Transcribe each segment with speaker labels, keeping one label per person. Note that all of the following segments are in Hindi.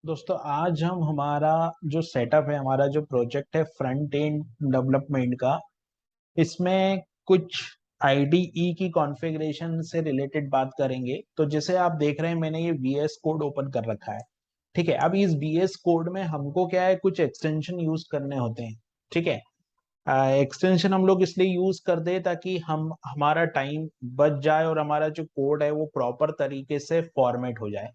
Speaker 1: दोस्तों आज हम हमारा जो सेटअप है, हमारा जो प्रोजेक्ट है फ्रंट एंड डेवलपमेंट का, इसमें कुछ आईडीई की कॉन्फ़िगरेशन से रिलेटेड बात करेंगे। तो जैसे आप देख रहे हैं, मैंने ये वीएस कोड ओपन कर रखा है। ठीक है, अब इस वीएस कोड में हमको क्या है, कुछ एक्सटेंशन यूज करने होते हैं। ठीक है, एक्सटेंशन हम लोग इसलिए यूज कर दे ताकि हम हमारा टाइम बच जाए और हमारा जो कोड है वो प्रॉपर तरीके से फॉर्मेट हो जाए।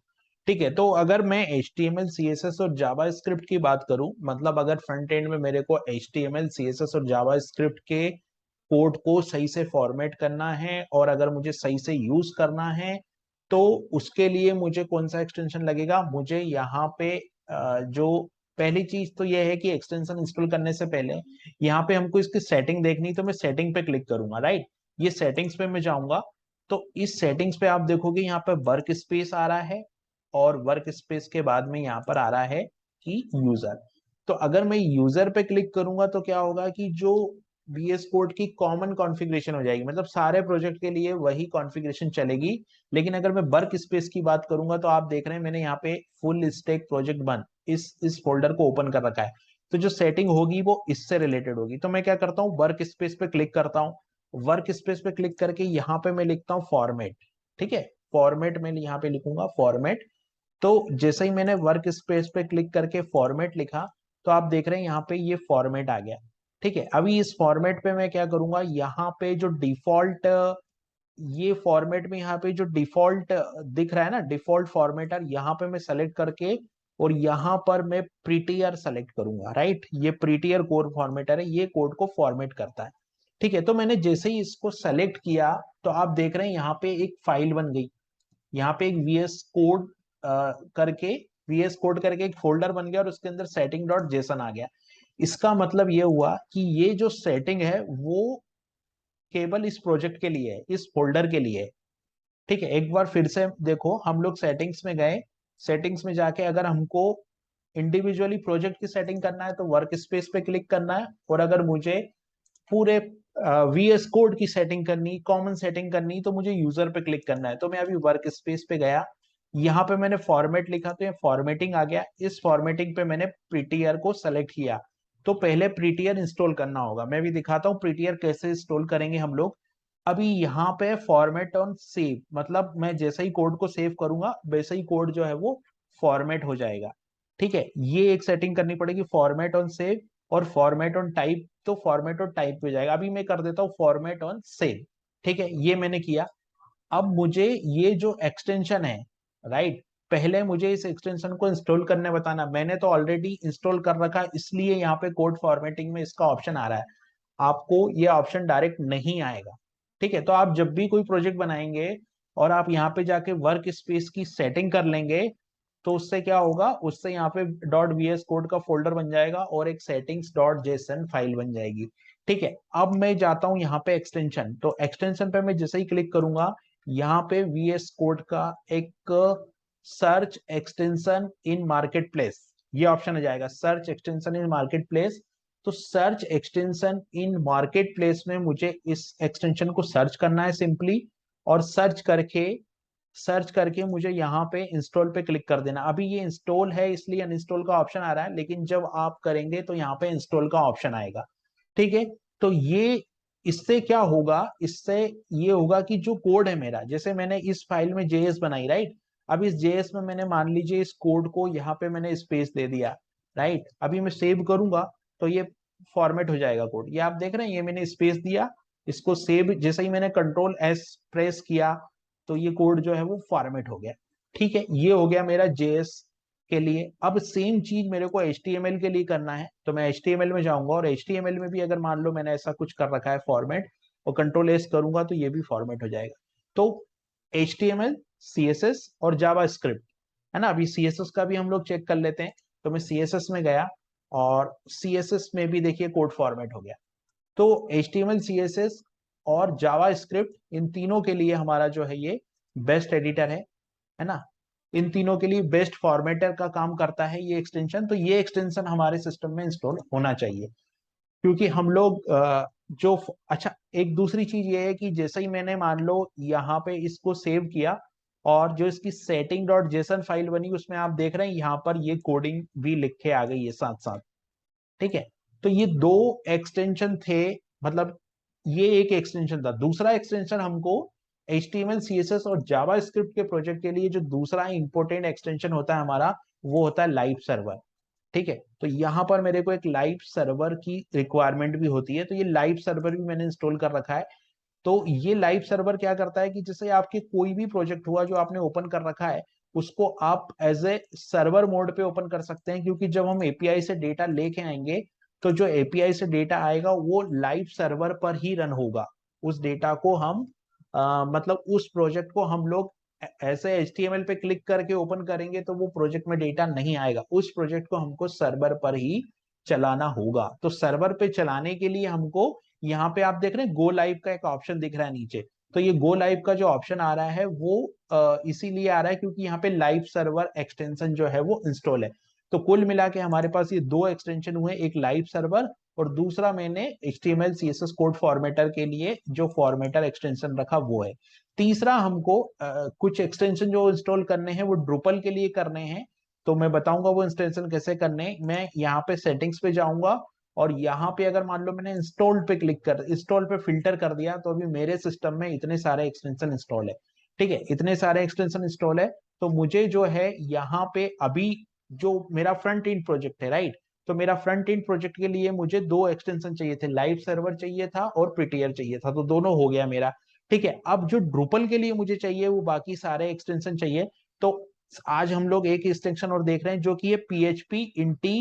Speaker 1: ठीक है, तो अगर मैं HTML CSS और जावा स्क्रिप्ट की बात करूं, मतलब अगर फ्रंट एंड में मेरे को HTML CSS और जावा स्क्रिप्ट के कोड को सही से फॉर्मेट करना है और अगर मुझे सही से यूज करना है, तो उसके लिए मुझे कौन सा एक्सटेंशन लगेगा। मुझे यहाँ पे जो पहली चीज तो यह है कि एक्सटेंशन इंस्टॉल करने से पहले यहाँ पे हमको इसकी सेटिंग देखनी, तो मैं सेटिंग पे क्लिक करूंगा। राइट, ये सेटिंग्स पे मैं जाऊंगा। तो इस सेटिंग्स पे आप देखोगे यहाँ पे वर्क स्पेस आ रहा है और वर्क स्पेस के बाद में यहाँ पर आ रहा है कि यूजर। तो अगर मैं यूजर पे क्लिक करूंगा तो क्या होगा कि जो VS कोड की कॉमन कॉन्फ़िगरेशन हो जाएगी, मतलब सारे प्रोजेक्ट के लिए वही कॉन्फ़िगरेशन चलेगी। लेकिन अगर मैं वर्क स्पेस की बात करूंगा तो आप देख रहे हैं मैंने यहाँ पे फुल स्टैक प्रोजेक्ट वन इस फोल्डर को ओपन कर रखा है। तो जो सेटिंग होगी वो इससे रिलेटेड होगी। तो मैं क्या करता हूँ, वर्क स्पेस पे क्लिक करता हूँ। वर्क स्पेस पे क्लिक करके यहाँ पे मैं लिखता हूँ फॉर्मेट। ठीक है, फॉर्मेट में यहाँ पे लिखूंगा फॉर्मेट। तो जैसे ही मैंने वर्क स्पेस पे क्लिक करके फॉर्मेट लिखा, तो आप देख रहे हैं यहाँ पे ये फॉर्मेट आ गया। ठीक है, अभी इस फॉर्मेट पे मैं क्या करूंगा, यहाँ पे जो डिफॉल्ट ये फॉर्मेट में यहाँ पे जो डिफॉल्ट दिख रहा है ना, डिफॉल्ट फॉर्मेटर, यहाँ पे मैं सेलेक्ट करके और यहाँ पर मैं प्रीटियर सेलेक्ट करूंगा। राइट, ये प्रीटियर कोड फॉर्मेटर है, ये कोड को फॉर्मेट करता है। ठीक है, तो मैंने जैसे ही इसको सेलेक्ट किया, तो आप देख रहे हैं यहाँ पे एक फाइल बन गई। यहाँ पे एक वीएस कोड करके एक फोल्डर बन गया और उसके अंदर सेटिंग डॉट जेसन आ गया। इसका मतलब ये हुआ कि ये जो सेटिंग है वो केवल इस प्रोजेक्ट के लिए है, इस फोल्डर के लिए है। ठीक है, एक बार फिर से देखो, हम लोग सेटिंग्स में गए। सेटिंग्स में जाके अगर हमको इंडिविजुअली प्रोजेक्ट की सेटिंग करना है तो वर्क स्पेस पे क्लिक करना है, और अगर मुझे पूरे VS कोड की सेटिंग करनी, कॉमन सेटिंग करनी, तो मुझे यूजर पे क्लिक करना है। तो मैं अभी वर्क स्पेस पे गया, यहाँ पे मैंने फॉर्मेट लिखा तो ये फॉर्मेटिंग आ गया। इस फॉर्मेटिंग पे मैंने प्रीटियर को सेलेक्ट किया। तो पहले प्रीटियर इंस्टॉल करना होगा, मैं भी दिखाता हूँ प्रीटियर कैसे इंस्टॉल करेंगे हम लोग। अभी यहाँ पे फॉर्मेट ऑन सेव, मतलब मैं जैसे ही कोड को सेव करूंगा वैसे ही कोड जो है वो फॉर्मेट हो जाएगा। ठीक है, ये एक सेटिंग करनी पड़ेगी, फॉर्मेट ऑन सेव और फॉर्मेट ऑन टाइप। तो फॉर्मेट ऑन टाइप पे जाएगा, अभी मैं कर देता हूँ फॉर्मेट ऑन सेव। ठीक है, ये मैंने किया। अब मुझे ये जो एक्सटेंशन है, राइट, पहले मुझे इस एक्सटेंशन को इंस्टॉल करने बताना। मैंने तो ऑलरेडी इंस्टॉल कर रखा है, इसलिए यहाँ पे कोड फॉर्मेटिंग में इसका ऑप्शन आ रहा है। आपको ये ऑप्शन डायरेक्ट नहीं आएगा। ठीक है, तो आप जब भी कोई प्रोजेक्ट बनाएंगे और आप यहाँ पे जाके वर्क स्पेस की सेटिंग कर लेंगे, तो उससे क्या होगा, उससे यहाँ पे डॉट वीएस कोड का फोल्डर बन जाएगा और एक सेटिंग्स डॉट जेसन फाइल बन जाएगी। ठीक है, अब मैं जाता हूँ यहाँ पे एक्सटेंशन। तो एक्सटेंशन पे मैं जैसे ही क्लिक करूंगा, यहाँ पे VS कोड का एक search extension in market place, ये ऑप्शन आ जाएगा, search extension in market place. तो search extension in market place में मुझे इस एक्सटेंशन को सर्च करना है सिंपली, और सर्च करके मुझे यहाँ पे इंस्टॉल पे क्लिक कर देना। अभी ये इंस्टॉल है इसलिए अनइंस्टॉल का ऑप्शन आ रहा है, लेकिन जब आप करेंगे तो यहाँ पे इंस्टॉल का ऑप्शन आएगा। ठीक है, तो ये इससे क्या होगा, इससे ये होगा कि जो कोड है मेरा, जैसे मैंने इस फाइल में जेएस बनाई, राइट, अब इस जेएस में मैंने मान लीजिए इस कोड को यहाँ पे मैंने स्पेस दे दिया। राइट, अभी मैं सेव करूंगा तो ये फॉर्मेट हो जाएगा कोड, ये आप देख रहे हैं, ये मैंने स्पेस दिया, इसको सेव, जैसे ही मैंने कंट्रोल S प्रेस किया तो ये कोड जो है वो फॉर्मेट हो गया। ठीक है, ये हो गया मेरा जेएस के लिए। अब सेम चीज मेरे को HTML के लिए करना है, तो मैं HTML में जाऊंगा और HTML में भी अगर मान लो मैंने ऐसा कुछ कर रखा है फॉर्मेट, और कंट्रोल S करूंगा तो ये भी फॉर्मेट हो जाएगा। तो HTML, CSS और जावा स्क्रिप्ट, है ना। अभी CSS का भी हम लोग चेक कर लेते हैं। तो मैं CSS में गया और CSS में भी देखिए कोड फॉर्मेट हो गया। तो HTML, CSS और जावा स्क्रिप्ट, इन तीनों के लिए हमारा जो है ये बेस्ट एडिटर है ना। इन तीनों के लिए बेस्ट फॉर्मेटर का काम करता है ये एक्सटेंशन। तो ये एक्सटेंशन हमारे सिस्टम में इंस्टॉल होना चाहिए, क्योंकि हम लोग जो अच्छा, एक दूसरी चीज ये है कि जैसे ही मैंने मान लो यहाँ पे इसको सेव किया और जो इसकी सेटिंग डॉट जेसन फाइल बनी उसमें आप देख रहे हैं यहाँ पर ये कोडिंग भी लिख के आ गई है साथ साथ। ठीक है, तो ये दो एक्सटेंशन थे, मतलब ये एक एक्सटेंशन था। दूसरा एक्सटेंशन हमको HTML CSS और जावा स्क्रिप्ट के प्रोजेक्ट के लिए जो दूसरा इंपॉर्टेंट एक्सटेंशन होता है हमारा, वो होता है लाइव सर्वर। ठीक है, तो यहाँ पर मेरे को एक लाइव सर्वर की रिक्वायरमेंट भी होती है, तो ये लाइव सर्वर भी मैंने इंस्टॉल कर रखा है। तो ये लाइव सर्वर क्या करता है कि जैसे आपके कोई भी प्रोजेक्ट हुआ जो आपने ओपन कर रखा है, उसको आप एज ए सर्वर मोड पे ओपन कर सकते हैं, क्योंकि जब हम एपीआई से डेटा लेके आएंगे तो जो एपीआई से डेटा आएगा वो लाइव सर्वर पर ही रन होगा। उस डेटा को हम मतलब उस प्रोजेक्ट को हम लोग ऐसे HTML पे क्लिक करके ओपन करेंगे तो वो प्रोजेक्ट में डेटा नहीं आएगा, उस प्रोजेक्ट को हमको सर्वर पर ही चलाना होगा। तो सर्वर पे चलाने के लिए हमको यहाँ पे आप देख रहे हैं गो लाइव का एक ऑप्शन दिख रहा है नीचे। तो ये गो लाइव का जो ऑप्शन आ रहा है वो इसीलिए आ रहा है क्योंकि यहाँ पे लाइव सर्वर एक्सटेंशन जो है वो इंस्टॉल है। तो कुल मिला के हमारे पास ये दो एक्सटेंशन हुए, एक लाइव सर्वर और दूसरा मैंने HTML CSS कोड फॉर्मेटर के लिए जो फॉर्मेटर एक्सटेंशन रखा वो है। तीसरा हमको कुछ एक्सटेंशन जो इंस्टॉल करने हैं वो ड्रुपल के लिए करने हैं। तो मैं बताऊंगा वो इंस्टॉलेशन कैसे करने हैं। मैं यहाँ पे सेटिंग्स पे जाऊंगा और यहाँ पे अगर मान लो मैंने इंस्टॉल पे क्लिक कर इंस्टॉल पे फिल्टर कर दिया तो अभी मेरे सिस्टम में इतने सारे एक्सटेंशन इंस्टॉल है। ठीक है, इतने सारे एक्सटेंशन इंस्टॉल है। तो मुझे जो है यहाँ पे अभी जो मेरा फ्रंट एंड प्रोजेक्ट है, राइट, तो मेरा फ्रंट एंड प्रोजेक्ट के लिए मुझे दो एक्सटेंशन चाहिए थे, लाइव सर्वर चाहिए था और प्रिटियर चाहिए था, तो दोनों हो गया मेरा। ठीक है, अब जो ड्रुपल के लिए मुझे चाहिए वो बाकी सारे एक्सटेंशन चाहिए। तो आज हम लोग एक एक्सटेंशन और देख रहे हैं जो कि ये PHP इंटी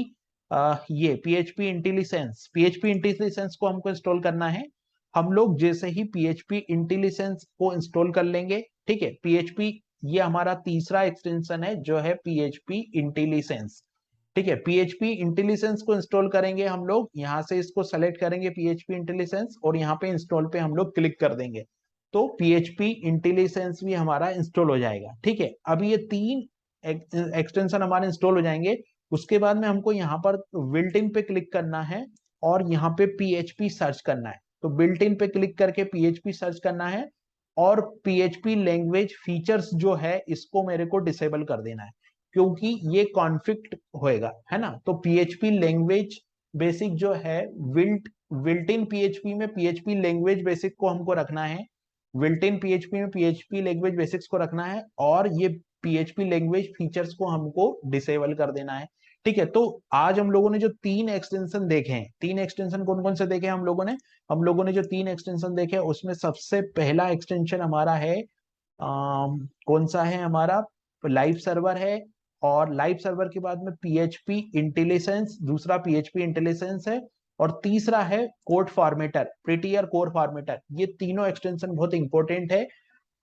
Speaker 1: ये पीएचपी इंटेलिजेंस को हमको इंस्टॉल करना है। हम लोग जैसे ही PHP इंटेलिजेंस को इंस्टॉल कर लेंगे, ठीक है, PHP ये हमारा तीसरा एक्सटेंशन है जो है PHP इंटेलिजेंस। ठीक है, PHP इंटेलिजेंस को इंस्टॉल करेंगे हम लोग, यहाँ से इसको सेलेक्ट करेंगे PHP इंटेलिजेंस और यहाँ पे इंस्टॉल पे हम लोग क्लिक कर देंगे तो PHP इंटेलिजेंस भी हमारा इंस्टॉल हो जाएगा। ठीक है, अब ये तीन एक्सटेंशन हमारे इंस्टॉल हो जाएंगे। उसके बाद में हमको यहाँ पर बिल्ट इन पे क्लिक करना है और यहाँ पे PHP सर्च करना है। तो बिल्ट इन पे क्लिक करके PHP सर्च करना है और PHP लैंग्वेज फीचर्स जो है इसको मेरे को डिसेबल कर देना है, क्योंकि ये कॉन्फ्लिक्ट होएगा, है ना। तो PHP लैंग्वेज बेसिक जो है विल्ट इन PHP में PHP लैंग्वेज बेसिक को हमको रखना है, विल्ट इन PHP में PHP लैंग्वेज बेसिक्स को रखना है और ये PHP लैंग्वेज फीचर्स को हमको डिसेबल कर देना है। ठीक है, तो आज हम लोगों ने जो तीन एक्सटेंशन देखे हैं, तीन एक्सटेंशन कौन कौन से देखे हैं हम लोगों ने जो तीन एक्सटेंशन देखे उसमें सबसे पहला एक्सटेंशन हमारा है कौन सा है हमारा, लाइव सर्वर है। और लाइव सर्वर के बाद में PHP इंटेलिजेंस, दूसरा PHP इंटेलिजेंस है और तीसरा है code formatter, prettier code formatter. ये तीनों एक्सटेंशन बहुत इंपॉर्टेंट है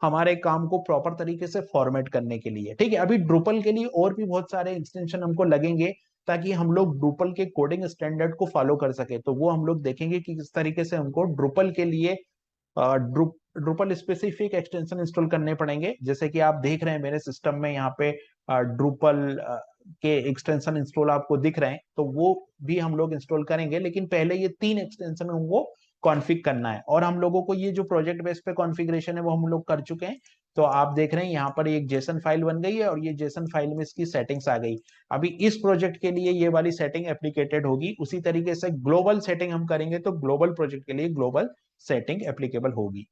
Speaker 1: हमारे काम को प्रॉपर तरीके से फॉर्मेट करने के लिए। ठीक है, अभी ड्रुपल के लिए और भी बहुत सारे एक्सटेंशन हमको लगेंगे ताकि हम लोग ड्रुपल के कोडिंग स्टैंडर्ड को फॉलो कर सके, तो वो हम लोग देखेंगे कि किस तरीके से हमको ड्रुपल के लिए ड्रुपल स्पेसिफिक एक्सटेंशन इंस्टॉल करने पड़ेंगे। जैसे कि आप देख रहे हैं मेरे सिस्टम में यहाँ पे ड्रुपल के एक्सटेंशन इंस्टॉल आपको दिख रहे हैं, तो वो भी हम लोग इंस्टॉल करेंगे, लेकिन पहले ये तीन एक्सटेंशन हमको कॉन्फ़िग करना है। और हम लोगों को ये जो प्रोजेक्ट बेस पे कॉन्फ़िगरेशन है वो हम लोग कर चुके हैं। तो आप देख रहे हैं यहाँ पर एक जेसन फाइल बन गई है और ये जेसन फाइल में इसकी सेटिंग्स आ गई। अभी इस प्रोजेक्ट के लिए ये वाली सेटिंग एप्लीकेटेड होगी, उसी तरीके से ग्लोबल सेटिंग हम करेंगे तो ग्लोबल प्रोजेक्ट के लिए ग्लोबल सेटिंग एप्लीकेबल होगी।